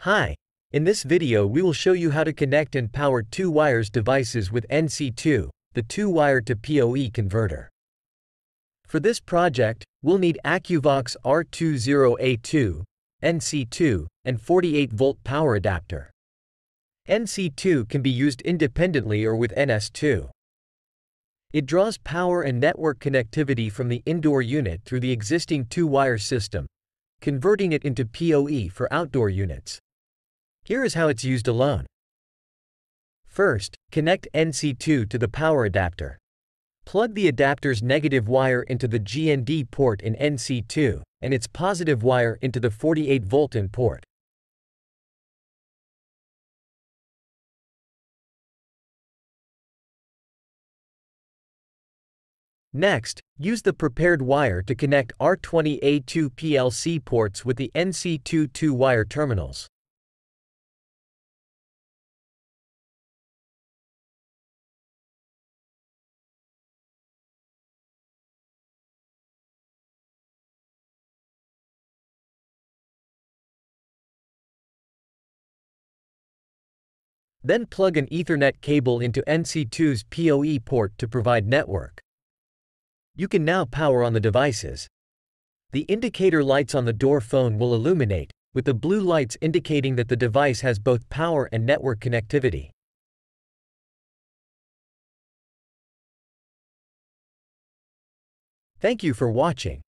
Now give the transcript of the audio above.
Hi. In this video we will show you how to connect and power two wires devices with NC-2, the two-wire to PoE converter. For this project, we'll need Akuvox R20A2, NC-2, and 48-volt power adapter. NC-2 can be used independently or with NS-2. It draws power and network connectivity from the indoor unit through the existing two-wire system, converting it into PoE for outdoor units. Here is how it's used alone. First, connect NC-2 to the power adapter. Plug the adapter's negative wire into the GND port in NC-2, and its positive wire into the 48-volt in port. Next, use the prepared wire to connect R20A2 PLC ports with the NC-2 two-wire terminals. Then plug an Ethernet cable into NC-2's PoE port to provide network. You can now power on the devices. The indicator lights on the door phone will illuminate, with the blue lights indicating that the device has both power and network connectivity. Thank you for watching.